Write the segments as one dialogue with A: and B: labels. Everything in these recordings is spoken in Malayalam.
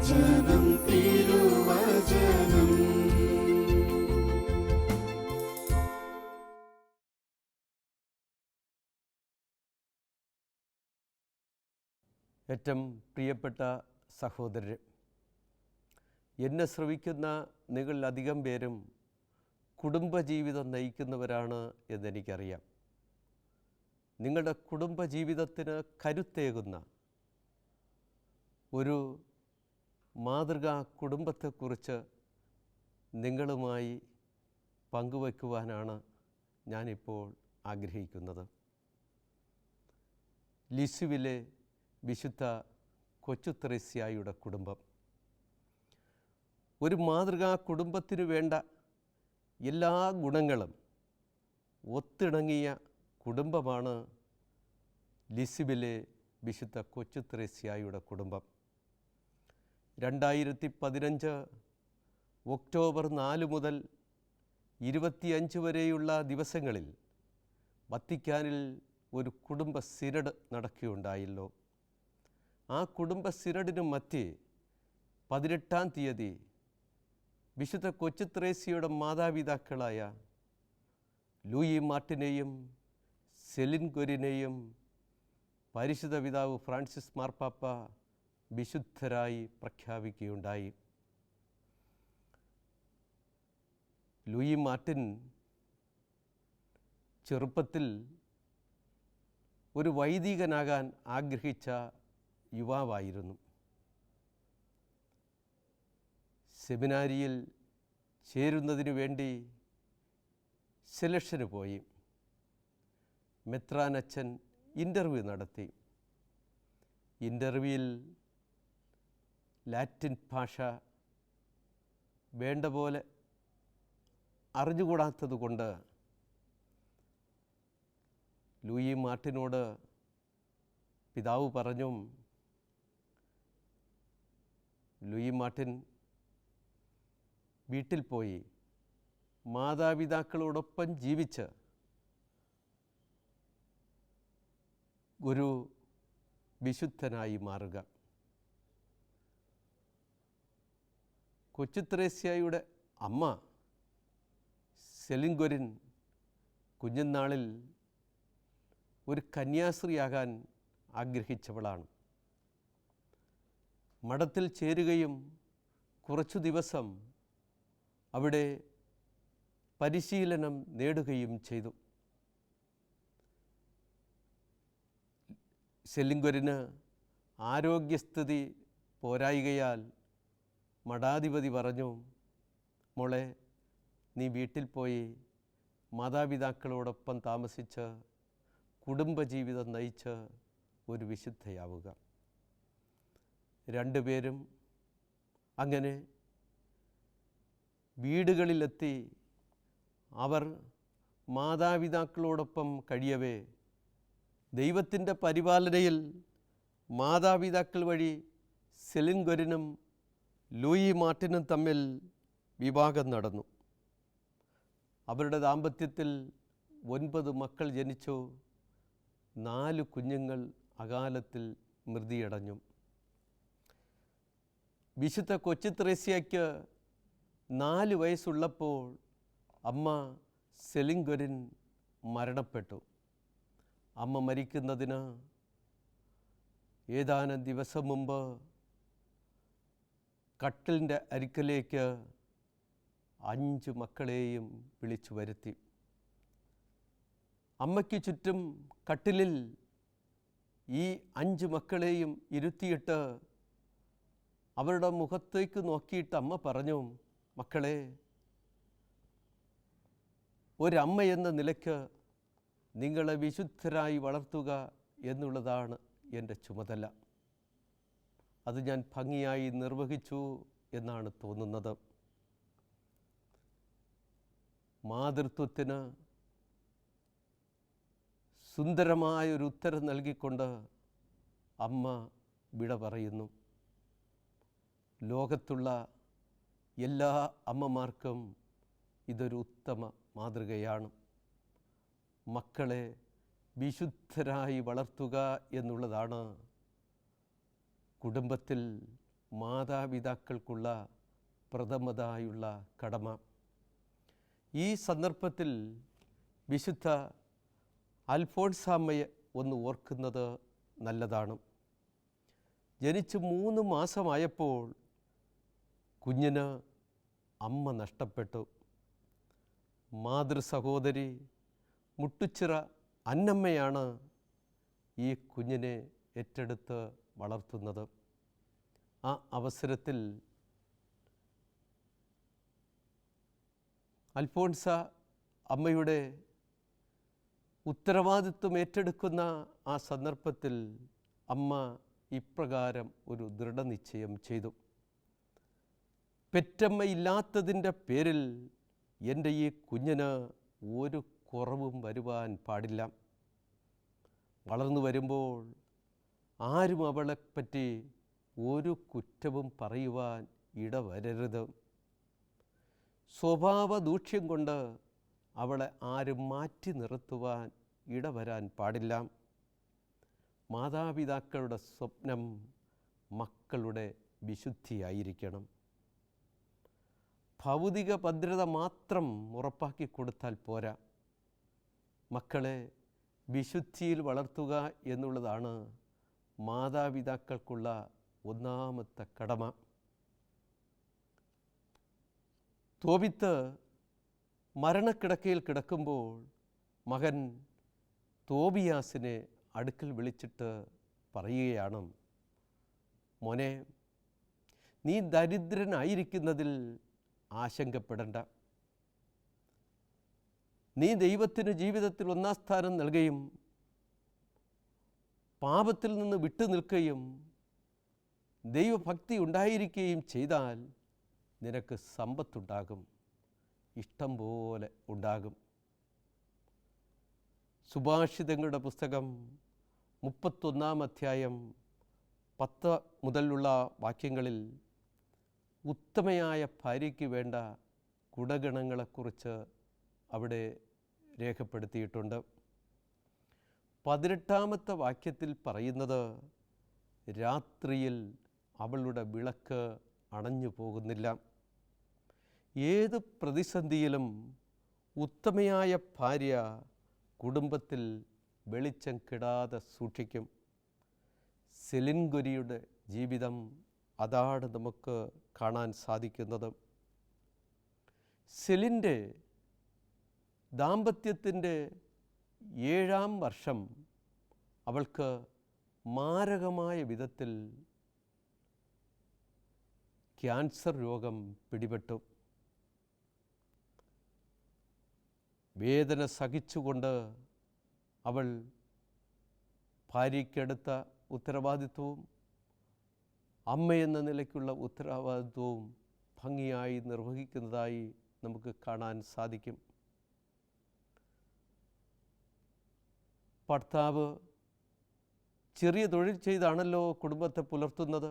A: തിരുവചനം തിരുവചനം.
B: ഏറ്റവും പ്രിയപ്പെട്ട സഹോദരരെ, എന്നെ ശ്രവിക്കുന്ന നിങ്ങളിലധികം പേരും കുടുംബജീവിതം നയിക്കുന്നവരാണ് എന്നെനിക്കറിയാം. നിങ്ങളുടെ കുടുംബജീവിതത്തിന് കരുത്തേകുന്ന ഒരു മാതൃകാ കുടുംബത്തെക്കുറിച്ച് നിങ്ങളുമായി പങ്കുവയ്ക്കുവാനാണ് ഞാനിപ്പോൾ ആഗ്രഹിക്കുന്നത്. ലിസുവിലെ വിശുദ്ധ കൊച്ചുത്രേസ്യായുടെ കുടുംബം ഒരു മാതൃകാ കുടുംബത്തിനു വേണ്ട എല്ലാ ഗുണങ്ങളും ഒത്തിണങ്ങിയ കുടുംബമാണ് ലിസുവിലെ വിശുദ്ധ കൊച്ചുത്രേസ്യായുടെ കുടുംബം. 2015 ഒക്ടോബർ 4 മുതൽ 25 വരെയുള്ള ദിവസങ്ങളിൽ വത്തിക്കാനിൽ ഒരു കുടുംബ സിനഡ് നടക്കുകയുണ്ടായല്ലോ. ആ കുടുംബ സിനഡിന് മധ്യേ 18-ാം തീയതി വിശുദ്ധ കൊച്ചുത്രേസ്യയുടെ മാതാപിതാക്കളായ ലൂയി മാർട്ടിനെയും സെലിൻ ഗൊരിനെയും പരിശുദ്ധ പിതാവ് ഫ്രാൻസിസ് മാർപ്പാപ്പ വിശുദ്ധരായി പ്രഖ്യാപിക്കുകയുണ്ടായി. ലൂയി മാർട്ടിൻ ചെറുപ്പത്തിൽ ഒരു വൈദികനാകാൻ ആഗ്രഹിച്ച യുവാവായിരുന്നു. സെമിനാരിയിൽ ചേരുന്നതിനു വേണ്ടി സെലക്ഷന് പോയി. മെത്രാനച്ചൻ ഇൻ്റർവ്യൂ നടത്തി. ഇൻ്റർവ്യൂവിൽ ലാറ്റിൻ ഭാഷ വേണ്ട പോലെ അറിഞ്ഞുകൂടാത്തത് കൊണ്ട് ലൂയി മാർട്ടിനോട് പിതാവ് പറഞ്ഞു, ലൂയി മാർട്ടിൻ വീട്ടിൽ പോയി മാതാപിതാക്കളോടൊപ്പം ജീവിച്ച് ഒരു വിശുദ്ധനായി മാറുക. കൊച്ചുത്രേസ്യായുടെ അമ്മ സെലിൻ ഗൊരിൻ കുഞ്ഞുനാളിൽ ഒരു കന്യാസ്ത്രീയാകാൻ ആഗ്രഹിച്ചവളാണ്. മഠത്തിൽ ചേരുകയും കുറച്ചു ദിവസം അവിടെ പരിശീലനം നേടുകയും ചെയ്തു. സെലിൻ ഗൊരിന് ആരോഗ്യസ്ഥിതി പോരായികയാൽ മഠാധിപതി പറഞ്ഞു, മോളെ, നീ വീട്ടിൽ പോയി മാതാപിതാക്കളോടൊപ്പം താമസിച്ച് കുടുംബജീവിതം നയിച്ച് ഒരു വിശുദ്ധയാവുക. രണ്ടുപേരും അങ്ങനെ വീടുകളിലെത്തി അവർ മാതാപിതാക്കളോടൊപ്പം കഴിയവേ ദൈവത്തിൻ്റെ പരിപാലനയിൽ മാതാപിതാക്കൾ വഴി സെലിൻ ഗൊരിനും ലൂയി മാർട്ടിനും തമ്മിൽ വിവാഹം നടന്നു. അവരുടെ ദാമ്പത്യത്തിൽ 9 മക്കൾ ജനിച്ചു. 4 കുഞ്ഞുങ്ങൾ അകാലത്തിൽ മൃതിയടഞ്ഞു. വിശുദ്ധ കൊച്ചുത്രേസ്യയ്ക്ക് 4 വയസ്സുള്ളപ്പോൾ അമ്മ സെലിൻ ഗൊരിൻ മരണപ്പെട്ടു. അമ്മ മരിക്കുന്നതിന് ഏതാനും ദിവസം മുമ്പ് കട്ടിലിൻ്റെ അരികിലേക്ക് 5 മക്കളെയും വിളിച്ചു വരുത്തി. അമ്മയ്ക്ക് ചുറ്റും കട്ടിലിൽ ഈ 5 മക്കളെയും ഇരുത്തിയിട്ട് അവരുടെ മുഖത്തേക്ക് നോക്കിയിട്ട് അമ്മ പറഞ്ഞു, മക്കളെ, ഒരമ്മ എന്ന നിലയ്ക്ക് നിങ്ങളെ വിശുദ്ധരായി വളർത്തുക എന്നുള്ളതാണ് എൻ്റെ ചുമതല. അത് ഞാൻ ഭംഗിയായി നിർവഹിച്ചു എന്നാണ് തോന്നുന്നത്. മാതൃത്വത്തിന് സുന്ദരമായൊരു ഉത്തരം നൽകിക്കൊണ്ട് അമ്മ വിട പറയുന്നു. ലോകത്തുള്ള എല്ലാ അമ്മമാർക്കും ഇതൊരു ഉത്തമ മാതൃകയാണ്. മക്കളെ വിശുദ്ധരായി വളർത്തുക എന്നുള്ളതാണ് കുടുംബത്തിൽ മാതാപിതാക്കൾക്കുള്ള പ്രഥമതായുള്ള കടമ. ഈ സന്ദർഭത്തിൽ വിശുദ്ധ അൽഫോൺസാമ്മയെ ഒന്ന് ഓർക്കുന്നത് നല്ലതാണ്. ജനിച്ച് 3 മാസമായപ്പോൾ കുഞ്ഞിന് അമ്മ നഷ്ടപ്പെട്ടു. മാതൃ സഹോദരി മുട്ടുച്ചിറ അന്നമ്മയാണ് ഈ കുഞ്ഞിനെ ഏറ്റെടുത്ത് വളർത്തുന്നത്. ആ അവസരത്തിൽ അൽഫോൺസ അമ്മയുടെ ഉത്തരവാദിത്വം ഏറ്റെടുക്കുന്ന ആ സന്ദർഭത്തിൽ അമ്മ ഇപ്രകാരം ഒരു ദൃഢനിശ്ചയം ചെയ്തു. പെറ്റമ്മ ഇല്ലാത്തതിൻ്റെ പേരിൽ എൻ്റെ ഈ കുഞ്ഞിന് ഒരു കുറവും വരുവാൻ പാടില്ല. വളർന്നു വരുമ്പോൾ ആരും അവളെപ്പറ്റി ഒരു കുറ്റവും പറയുവാൻ ഇടവരരുത്. സ്വഭാവ ദൂഷ്യം കൊണ്ട് അവളെ ആരും മാറ്റി നിർത്തുവാൻ ഇടവരാൻ പാടില്ല. മാതാപിതാക്കളുടെ സ്വപ്നം മക്കളുടെ വിശുദ്ധിയായിരിക്കണം. ഭൗതിക ഭദ്രത മാത്രം ഉറപ്പാക്കി കൊടുത്താൽ പോരാ. മക്കളെ വിശുദ്ധിയിൽ വളർത്തുക എന്നുള്ളതാണ് മാതാപിതാക്കൾക്കുള്ള ഒന്നാമത്തെ കടമ. തോബിത്ത് മരണക്കിടക്കയിൽ കിടക്കുമ്പോൾ മകൻ തോബിയാസിനെ അടുക്കൽ വിളിച്ചിട്ട് പറയുകയാണ്, മോനെ, നീ ദരിദ്രനായിരിക്കുന്നതിൽ ആശങ്കപ്പെടേണ്ട. നീ ദൈവത്തിന് ജീവിതത്തിൽ 1-ാം സ്ഥാനം നൽകുകയും പാപത്തിൽ നിന്ന് വിട്ടു നിൽക്കുകയും ദൈവഭക്തി ഉണ്ടായിരിക്കുകയും ചെയ്താൽ നിനക്ക് സമ്പത്തുണ്ടാകും, ഇഷ്ടം പോലെ ഉണ്ടാകും. സുഭാഷിതങ്ങളുടെ പുസ്തകം 31-ാം അധ്യായം 10 മുതലുള്ള വാക്യങ്ങളിൽ ഉത്തമയായ ഭാര്യയ്ക്ക് വേണ്ട ഗുണഗണങ്ങളെക്കുറിച്ച് അവിടെ രേഖപ്പെടുത്തിയിട്ടുണ്ട്. 18-ാമത്തെ വാക്യത്തിൽ പറയുന്നത്, രാത്രിയിൽ അവളുടെ വിളക്ക് അണഞ്ഞു പോകുന്നില്ല. ഏത് പ്രതിസന്ധിയിലും ഉത്തമയായ ഭാര്യ കുടുംബത്തിൽ വെളിച്ചം കെടാതെ സൂക്ഷിക്കും. സെലിൻ ഗൊരിയുടെ ജീവിതം അതാണ് നമുക്ക് കാണാൻ സാധിക്കുന്നത്. സെലിൻ്റെ ദാമ്പത്യത്തിൻ്റെ 7-ാം വർഷം അവൾക്ക് മാരകമായ വിധത്തിൽ ക്യാൻസർ രോഗം പിടിപെട്ടു. വേദന സഹിച്ചുകൊണ്ട് അവൾ ഭാര്യയ്ക്കെടുത്ത ഉത്തരവാദിത്വവും അമ്മയെന്ന നിലയ്ക്കുള്ള ഉത്തരവാദിത്വവും ഭംഗിയായി നിർവഹിക്കുന്നതായി നമുക്ക് കാണാൻ സാധിക്കും. ഭർത്താവ് ചെറിയ തൊഴിൽ ചെയ്താണല്ലോ കുടുംബത്തെ പുലർത്തുന്നത്.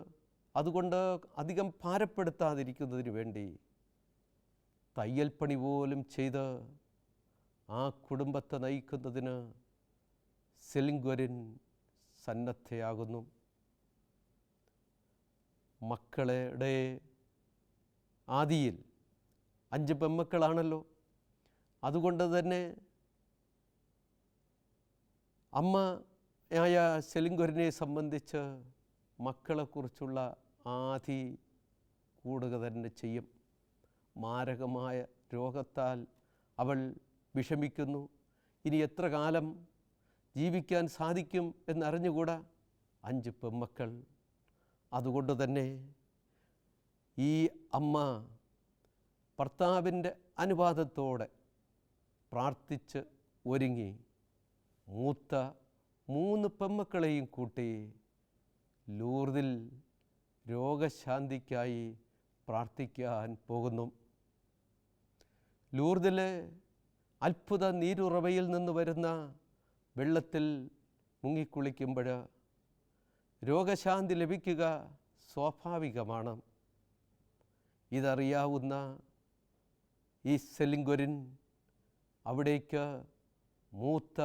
B: അതുകൊണ്ട് അധികം ഭാരപ്പെടുത്താതിരിക്കുന്നതിന് വേണ്ടി തയ്യൽ പണി പോലും ചെയ്ത് ആ കുടുംബത്തെ നയിക്കുന്നതിന് സെലിൻ ഗൊരിൻ സന്നദ്ധയാകുന്നു. മക്കളുടെ ആദിയിൽ 5 പെൺമക്കളാണല്ലോ. അതുകൊണ്ട് തന്നെ അമ്മയായ സെലിൻ ഗൊരിനെ സംബന്ധിച്ച് മക്കളെക്കുറിച്ചുള്ള ആധി കൂടുക തന്നെ ചെയ്യും. മാരകമായ രോഗത്താൽ അവൾ വിഷമിക്കുന്നു. ഇനി എത്ര കാലം ജീവിക്കാൻ സാധിക്കും എന്നറിഞ്ഞുകൂടാ. 5 പെൺമക്കൾ. അതുകൊണ്ട് തന്നെ ഈ അമ്മ ഭർത്താവിൻ്റെ അനുവാദത്തോടെ പ്രാർത്ഥിച്ച് ഒരുങ്ങി മൂത്ത 3 പെൺമക്കളെയും കൂട്ടി ലൂർദിൽ രോഗശാന്തിക്കായി പ്രാർത്ഥിക്കാൻ പോകുന്നു. ലൂർദിലെ അത്ഭുത നീരുറവയിൽ നിന്ന് വരുന്ന വെള്ളത്തിൽ മുങ്ങിക്കുളിക്കുമ്പോൾ രോഗശാന്തി ലഭിക്കുക സ്വാഭാവികമാണ്. ഇതറിയാവുന്ന ഈ സെലിൻ ഗൊരിൻ അവിടേക്ക് മൂത്ത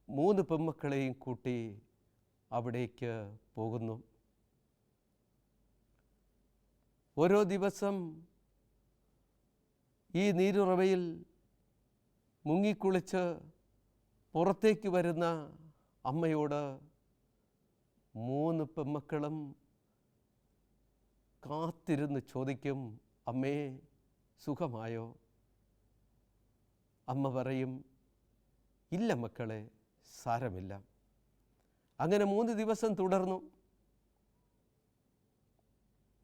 B: 3 പെൺമക്കളെയും കൂട്ടി അവിടേക്ക് പോകുന്നു. ഓരോ ദിവസം ഈ നീരുറവയിൽ മുങ്ങിക്കുളിച്ച് പുറത്തേക്ക് വരുന്ന അമ്മയോട് 3 പെൺമക്കളും കാത്തിരുന്ന് ചോദിക്കും, അമ്മേ സുഖമായോ? അമ്മ പറയും, ഇല്ല മക്കളെ, സാരമില്ല. അങ്ങനെ 3 ദിവസം തുടർന്നു.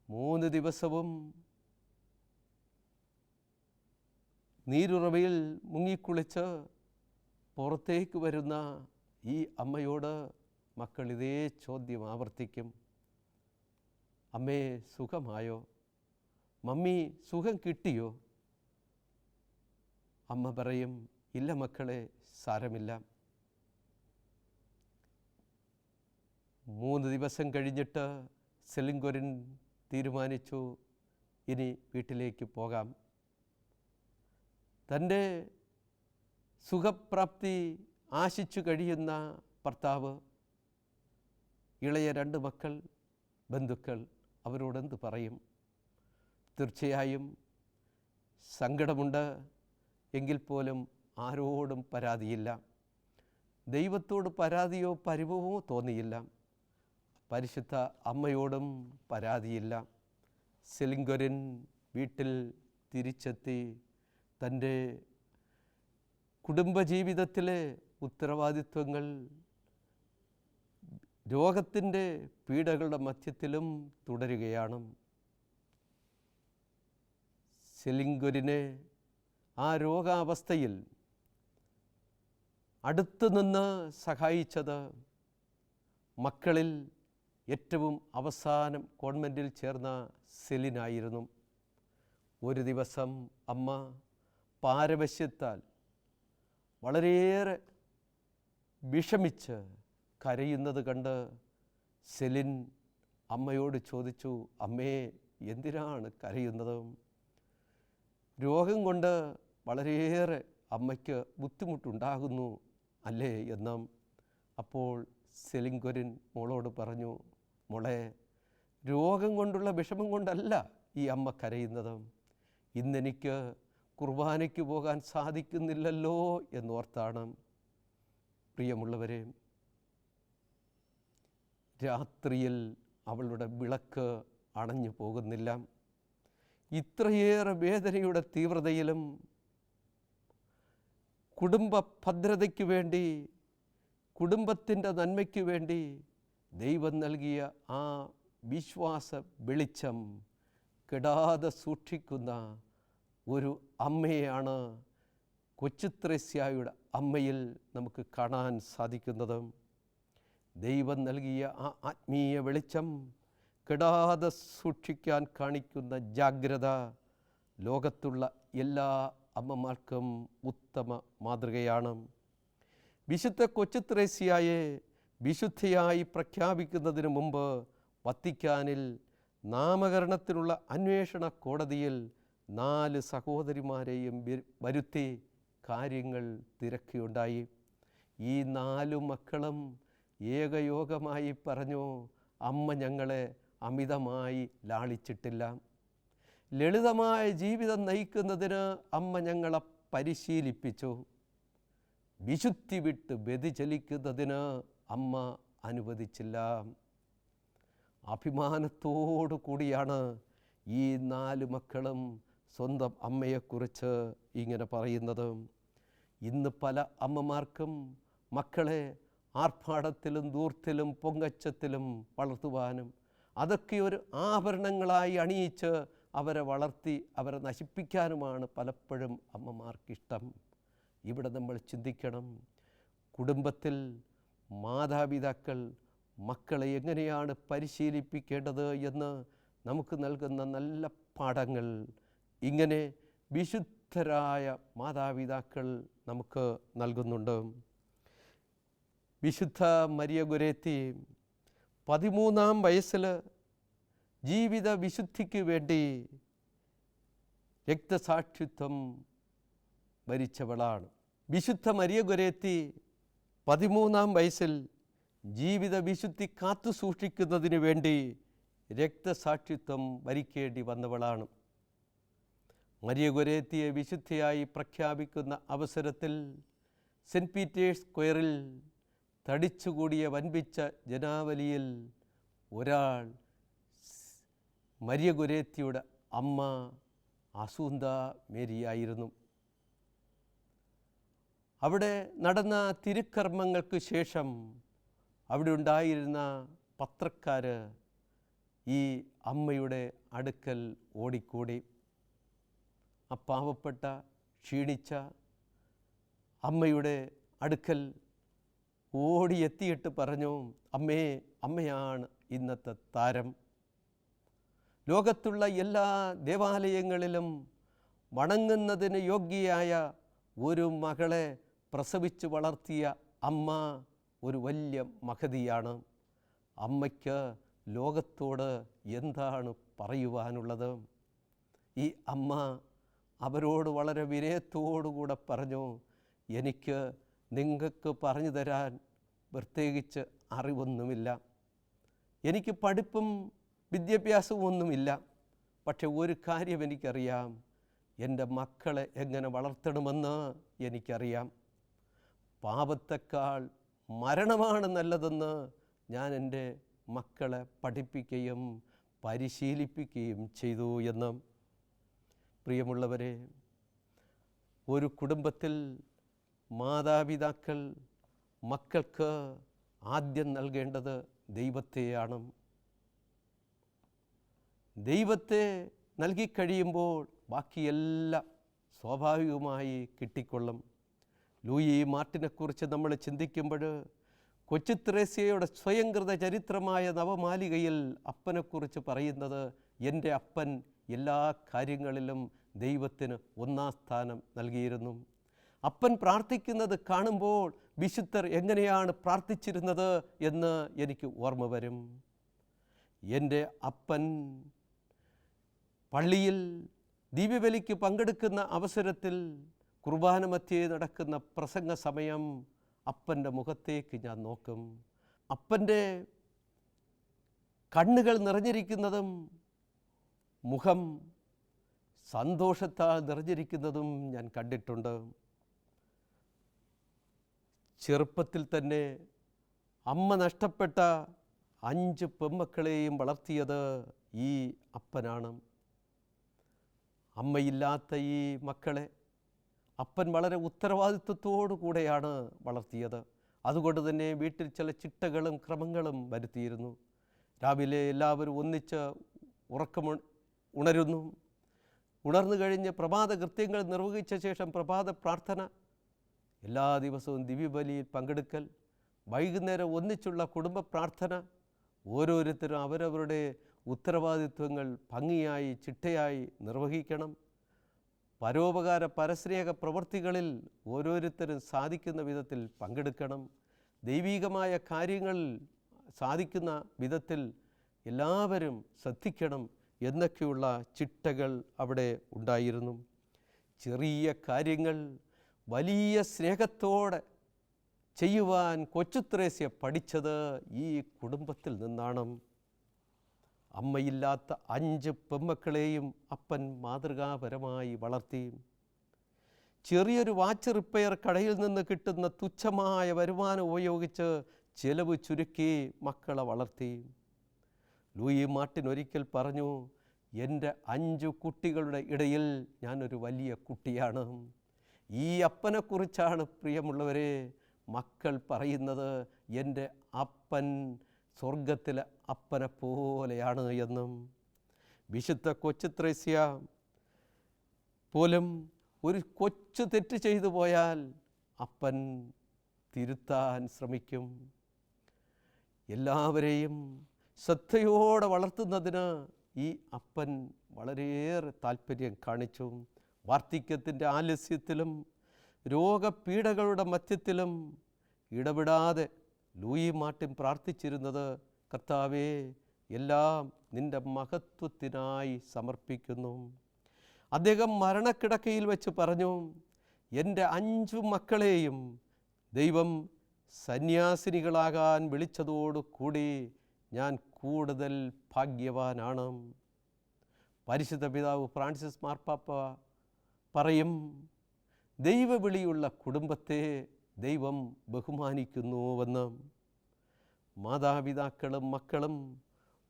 B: 3 ദിവസവും നീരുറവയിൽ മുങ്ങിക്കുളിച്ച് പുറത്തേക്ക് വരുന്ന ഈ അമ്മയോട് മക്കൾ ഇതേ ചോദ്യം ആവർത്തിക്കും, അമ്മേ സുഖമായോ? മമ്മി സുഖം കിട്ടിയോ? അമ്മ പറയും, ഇല്ല മക്കളെ, സാരമില്ല. 3 ദിവസം കഴിഞ്ഞിട്ട് സെലിംഗൊരിൻ തീരുമാനിച്ചു, ഇനി വീട്ടിലേക്ക് പോകാം. തൻ്റെ സുഖപ്രാപ്തി ആശിച്ചു കഴിയുന്ന ഭർത്താവ്, ഇളയ 2 മക്കൾ, ബന്ധുക്കൾ അവരോടെന്ത് പറയും? തീർച്ചയായും സങ്കടമുണ്ട്, എങ്കിൽ പോലും ആരോടും പരാതിയില്ല. ദൈവത്തോട് പരാതിയോ പരിഭവമോ തോന്നിയില്ല. പരിശുദ്ധ അമ്മയോടും പരാതിയില്ല. സെലിംഗൊരിൻ വീട്ടിൽ തിരിച്ചെത്തി തൻ്റെ കുടുംബജീവിതത്തിലെ ഉത്തരവാദിത്വങ്ങൾ രോഗത്തിൻ്റെ പീഡകളുടെ മധ്യത്തിലും തുടരുകയാണ്. സെലിംഗൊരിനെ ആ രോഗാവസ്ഥയിൽ അടുത്തുനിന്ന് സഹായിച്ചത് മക്കളിൽ ഏറ്റവും അവസാനം കോൺവെൻറ്റിൽ ചേർന്ന സെലിനായിരുന്നു. ഒരു ദിവസം അമ്മ പാരവശ്യത്താൽ വളരെയേറെ വിഷമിച്ച് കരയുന്നത് കണ്ട് സെലിൻ അമ്മയോട് ചോദിച്ചു, അമ്മേ എന്തിനാണ് കരയുന്നത്? രോഗം കൊണ്ട് വളരെയേറെ അമ്മയ്ക്ക് ബുദ്ധിമുട്ടുണ്ടാകുന്നു അല്ലേ എന്ന്. അപ്പോൾ സെലിംഗൊരിൻ മോളോട് പറഞ്ഞു, മോളെ, രോഗം കൊണ്ടുള്ള വിഷമം കൊണ്ടല്ല ഈ അമ്മ കരയുന്നത്. ഇന്നെനിക്ക് കുർബാനയ്ക്ക് പോകാൻ സാധിക്കുന്നില്ലല്ലോ എന്നോർത്താണ്. പ്രിയമുള്ളവരെ, രാത്രിയിൽ അവളുടെ വിളക്ക് അണഞ്ഞു പോകുന്നില്ല. ഇത്രയേറെ വേദനയുടെ തീവ്രതയിലും കുടുംബ ഭദ്രതയ്ക്ക് വേണ്ടി, കുടുംബത്തിൻ്റെ നന്മയ്ക്ക് വേണ്ടി ദൈവം നൽകിയ ആ വിശ്വാസ വെളിച്ചം കെടാതെ സൂക്ഷിക്കുന്ന ഒരു അമ്മയെയാണ് കൊച്ചു ത്രേസ്യായുടെ അമ്മയിൽ നമുക്ക് കാണാൻ സാധിക്കുന്നത്. ദൈവം നൽകിയ ആ ആത്മീയ വെളിച്ചം കെടാതെ സൂക്ഷിക്കാൻ കാണിക്കുന്ന ജാഗ്രത ലോകത്തുള്ള എല്ലാ അമ്മമാർക്കും ഉത്തമ മാതൃകയാണ്. വിശുദ്ധ കൊച്ചു ത്രേസ്യായെ വിശുദ്ധയായി പ്രഖ്യാപിക്കുന്നതിന് മുമ്പ് വത്തിക്കാനിൽ നാമകരണത്തിനുള്ള അന്വേഷണ കോടതിയിൽ 4 സഹോദരിമാരെയും വരുത്തി കാര്യങ്ങൾ തിരക്കുകയുണ്ടായി. ഈ 4 മക്കളും ഏകയോഗമായി പറഞ്ഞു, അമ്മ ഞങ്ങളെ അമിതമായി ലാളിച്ചിട്ടില്ല. ലളിതമായ ജീവിതം നയിക്കുന്നതിന് അമ്മ ഞങ്ങളെ പരിശീലിപ്പിച്ചു. വിശുദ്ധി വിട്ട് വ്യതിചലിക്കുന്നതിന് അമ്മ അനുവദിച്ചില്ല. അഭിമാനത്തോടു കൂടിയാണ് ഈ 4 മക്കളും സ്വന്തം അമ്മയെക്കുറിച്ച് ഇങ്ങനെ പറയുന്നത്. ഇന്ന് പല അമ്മമാർക്കും മക്കളെ ആർഭാടത്തിലും ധൂർത്തിലും പൊങ്ങച്ചത്തിലും വളർത്തുവാനും അതൊക്കെ ഒരു ആഭരണങ്ങളായി അണിയിച്ച് അവരെ വളർത്തി അവരെ നശിപ്പിക്കാനുമാണ് പലപ്പോഴും അമ്മമാർക്കിഷ്ടം. ഇവിടെ നമ്മൾ ചിന്തിക്കണം, കുടുംബത്തിൽ മാതാപിതാക്കൾ മക്കളെ എങ്ങനെയാണ് പരിശീലിപ്പിക്കേണ്ടത് എന്ന് നമുക്ക് നൽകുന്ന നല്ല പാഠങ്ങൾ ഇങ്ങനെ വിശുദ്ധരായ മാതാപിതാക്കൾ നമുക്ക് നൽകുന്നുണ്ട്. വിശുദ്ധ മരിയ ഗൊരേത്തി 13-ാം വയസ്സിൽ ജീവിത വിശുദ്ധിക്ക് വേണ്ടി രക്തസാക്ഷിത്വം വരിച്ചവളാണ്. വിശുദ്ധ മരിയ ഗൊരേത്തി 13-ാം വയസ്സിൽ ജീവിത വിശുദ്ധി കാത്തു സൂക്ഷിക്കുന്നതിന് വേണ്ടി രക്തസാക്ഷിത്വം വരിക്കേണ്ടി വന്നവളാണ്. മരിയ ഗൊരേത്തിയെ വിശുദ്ധയായി പ്രഖ്യാപിക്കുന്ന അവസരത്തിൽ സെൻറ്റ് പീറ്റേഴ്സ് സ്ക്വയറിൽ തടിച്ചുകൂടിയ വൻപിച്ച ജനാവലിയിൽ ഒരാൾ മരിയ ഗൊരേത്തിയുടെ അമ്മ അസൂന്ത മേരിയായിരുന്നു. അവിടെ നടന്ന തിരുക്കർമ്മങ്ങൾക്ക് ശേഷം അവിടെ ഉണ്ടായിരുന്ന പത്രക്കാർ ഈ അമ്മയുടെ അടുക്കൽ ഓടിക്കൂടി. ആ പാവപ്പെട്ട ക്ഷീണിച്ച അമ്മയുടെ അടുക്കൽ ഓടിയെത്തിയിട്ട് പറഞ്ഞു, അമ്മേ, അമ്മയാണ് ഇന്നത്തെ താരം. ലോകത്തുള്ള എല്ലാ ദേവാലയങ്ങളിലും വണങ്ങുന്നതിന് യോഗ്യയായ ഒരു മകളെ പ്രസവിച്ച് വളർത്തിയ അമ്മ ഒരു വലിയ മഹതിയാണ്. അമ്മയ്ക്ക് ലോകത്തോട് എന്താണ് പറയുവാനുള്ളത്? ഈ അമ്മ അവരോട് വളരെ വിനയത്തോടുകൂടെ പറഞ്ഞു, എനിക്ക് നിങ്ങൾക്ക് പറഞ്ഞു തരാൻ പ്രത്യേകിച്ച് അറിവൊന്നുമില്ല, എനിക്ക് പഠിപ്പും വിദ്യാഭ്യാസവും ഒന്നുമില്ല. പക്ഷെ ഒരു കാര്യം എനിക്കറിയാം, എൻ്റെ മക്കളെ എങ്ങനെ വളർത്തണമെന്ന് എനിക്കറിയാം. പാപത്തേക്കാൾ മരണമാണ് നല്ലതെന്ന് ഞാൻ എൻ്റെ മക്കളെ പഠിപ്പിക്കുകയും പരിശീലിപ്പിക്കുകയും ചെയ്തു എന്ന്. പ്രിയമുള്ളവരെ, ഒരു കുടുംബത്തിൽ മാതാപിതാക്കൾ മക്കൾക്ക് ആദ്യം നൽകേണ്ടത് ദൈവത്തെയാണ്. ദൈവത്തെ നൽകിക്കഴിയുമ്പോൾ ബാക്കിയെല്ലാം സ്വാഭാവികമായി കിട്ടിക്കൊള്ളും. ലൂയി മാർട്ടിനെക്കുറിച്ച് നമ്മൾ ചിന്തിക്കുമ്പോൾ കൊച്ചു ത്രേസ്യയുടെ സ്വയംകൃത ചരിത്രമായ നവമാലികയിൽ അപ്പനെക്കുറിച്ച് പറയുന്നത്, എൻ്റെ അപ്പൻ എല്ലാ കാര്യങ്ങളിലും ദൈവത്തിന് ഒന്നാം സ്ഥാനം നൽകിയിരുന്നു. അപ്പൻ പ്രാർത്ഥിക്കുന്നത് കാണുമ്പോൾ വിശുദ്ധർ എങ്ങനെയാണ് പ്രാർത്ഥിച്ചിരുന്നത് എന്ന് എനിക്ക് ഓർമ്മ വരും. എൻ്റെ അപ്പൻ പള്ളിയിൽ ദിവ്യബലിക്ക് പങ്കെടുക്കുന്ന അവസരത്തിൽ കുർബാന മധ്യേ നടക്കുന്ന പ്രസംഗ സമയം അപ്പൻ്റെ മുഖത്തേക്ക് ഞാൻ നോക്കും. അപ്പൻ്റെ കണ്ണുകൾ നിറഞ്ഞിരിക്കുന്നതും മുഖം സന്തോഷത്താൽ നിറഞ്ഞിരിക്കുന്നതും ഞാൻ കണ്ടിട്ടുണ്ട്. ചെറുപ്പത്തിൽ തന്നെ അമ്മ നഷ്ടപ്പെട്ട 5 പെൺമക്കളെയും വളർത്തിയത് ഈ അപ്പനാണ്. അമ്മയില്ലാത്ത ഈ മക്കളെ അപ്പൻ വളരെ ഉത്തരവാദിത്വത്തോടു കൂടെയാണ് വളർത്തിയത്. അതുകൊണ്ട് തന്നെ വീട്ടിൽ ചില ചിട്ടകളും ക്രമങ്ങളും വരുത്തിയിരുന്നു. രാവിലെ എല്ലാവരും ഒന്നിച്ച് ഉണരുന്നു. ഉണർന്നു കഴിഞ്ഞ് പ്രഭാത കൃത്യങ്ങൾ നിർവഹിച്ച ശേഷം പ്രഭാത പ്രാർത്ഥന, എല്ലാ ദിവസവും ദിവ്യബലിയിൽ പങ്കെടുക്കൽ, വൈകുന്നേരം ഒന്നിച്ചുള്ള കുടുംബ പ്രാർത്ഥന. ഓരോരുത്തരും അവരവരുടെ ഉത്തരവാദിത്വങ്ങൾ ഭംഗിയായി ചിട്ടയായി നിർവഹിക്കണം. പരോപകാര പരസ്നേഹ പ്രവൃത്തികളിൽ ഓരോരുത്തരും സാധിക്കുന്ന വിധത്തിൽ പങ്കെടുക്കണം. ദൈവികമായ കാര്യങ്ങൾ സാധിക്കുന്ന വിധത്തിൽ എല്ലാവരും ശ്രദ്ധിക്കണം എന്നൊക്കെയുള്ള ചിട്ടകൾ അവിടെ ഉണ്ടായിരുന്നു. ചെറിയ കാര്യങ്ങൾ വലിയ സ്നേഹത്തോടെ ചെയ്യുവാൻ കൊച്ചു ത്രേസ്യ പഠിച്ചത് ഈ കുടുംബത്തിൽ നിന്നാണ്. അമ്മയില്ലാത്ത 5 പെൺമക്കളെയും അപ്പൻ മാതൃകാപരമായി വളർത്തി. ചെറിയൊരു വാച്ച് റിപ്പയർ കടയിൽ നിന്ന് കിട്ടുന്ന തുച്ഛമായ വരുമാനം ഉപയോഗിച്ച് ചെലവ് ചുരുക്കി മക്കളെ വളർത്തി. ലൂയി മാർട്ടിൻ ഒരിക്കൽ പറഞ്ഞു, എൻ്റെ 5 കുട്ടികളുടെ ഇടയിൽ ഞാനൊരു വലിയ കുട്ടിയാണ്. ഈ അപ്പനെക്കുറിച്ചാണ് പ്രിയമുള്ളവരെ മക്കൾ പറയുന്നത്, എൻ്റെ അപ്പൻ സ്വർഗത്തിലെ അപ്പനെ പോലെയാണ് എന്നും. വിശുദ്ധ കൊച്ചു ത്രേസ്യ പോലും ഒരു കൊച്ചു തെറ്റ് ചെയ്തു പോയാൽ അപ്പൻ തിരുത്താൻ ശ്രമിക്കും. എല്ലാവരെയും ശ്രദ്ധയോടെ വളർത്തുന്നതിന് ഈ അപ്പൻ വളരെയേറെ താല്പര്യം കാണിച്ചു. വാർദ്ധക്യത്തിൻ്റെ ആലസ്യത്തിലും രോഗപീഠകളുടെ മധ്യത്തിലും ഇടപെടാതെ ലൂയി മാർട്ടിൻ പ്രാർത്ഥിച്ചിരുന്നത്, കർത്താവേ, എല്ലാം നിൻ്റെ മഹത്വത്തിനായി സമർപ്പിക്കുന്നു. അദ്ദേഹം മരണക്കിടക്കയിൽ വെച്ച് പറഞ്ഞു, എൻ്റെ 5 മക്കളെയും ദൈവം സന്യാസിനികളാകാൻ വിളിച്ചതോടുകൂടി ഞാൻ കൂടുതൽ ഭാഗ്യവാനാണ്. പരിശുദ്ധ പിതാവ് ഫ്രാൻസിസ് മാർപ്പാപ്പ പറയും, ദൈവവിളിയുള്ള കുടുംബത്തെ ദൈവം ബഹുമാനിക്കുന്നുവെന്ന്. മാതാപിതാക്കളും മക്കളും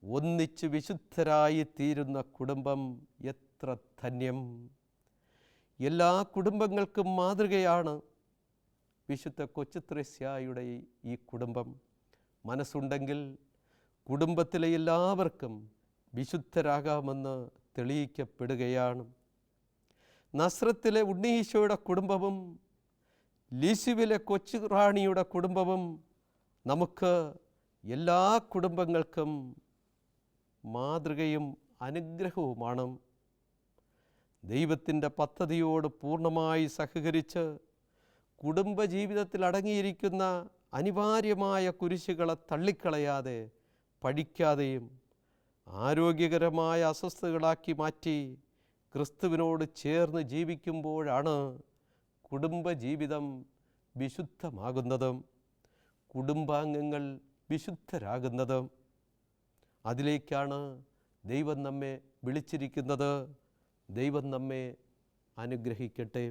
B: ഒന്നിച്ച് വിശുദ്ധരായി തീരുന്ന കുടുംബം എത്ര ധന്യം! എല്ലാ കുടുംബങ്ങൾക്കും മാതൃകയാണ് വിശുദ്ധ കൊച്ചുത്രേസ്യായുടെ ഈ കുടുംബം. മനസ്സുണ്ടെങ്കിൽ കുടുംബത്തിലെ എല്ലാവർക്കും വിശുദ്ധരാകാമെന്ന് തെളിയിക്കപ്പെടുകയാണ്. നസ്രത്തിലെ ഉണ്ണീശോയുടെ കുടുംബവും ലിസുവിലെ കൊച്ചു റാണിയുടെ കുടുംബവും നമുക്ക് എല്ലാ കുടുംബങ്ങൾക്കും മാതൃകയും അനുഗ്രഹവുമാണ്. ദൈവത്തിൻ്റെ പദ്ധതിയോട് പൂർണ്ണമായി സഹകരിച്ച് കുടുംബജീവിതത്തിൽ അടങ്ങിയിരിക്കുന്ന അനിവാര്യമായ കുരിശുകളെ തള്ളിക്കളയാതെ പഠിക്കാതെയും ആരോഗ്യകരമായ അസ്വസ്ഥതകളാക്കി മാറ്റി ക്രിസ്തുവിനോട് ചേർന്ന് ജീവിക്കുമ്പോഴാണ് കുടുംബജീവിതം വിശുദ്ധമാകുന്നത്, കുടുംബാംഗങ്ങൾ വിശുദ്ധരാകുന്നത്. അതിലേക്കാണ് ദൈവം നമ്മെ വിളിച്ചിരിക്കുന്നത്. ദൈവം നമ്മെ അനുഗ്രഹിക്കട്ടെ.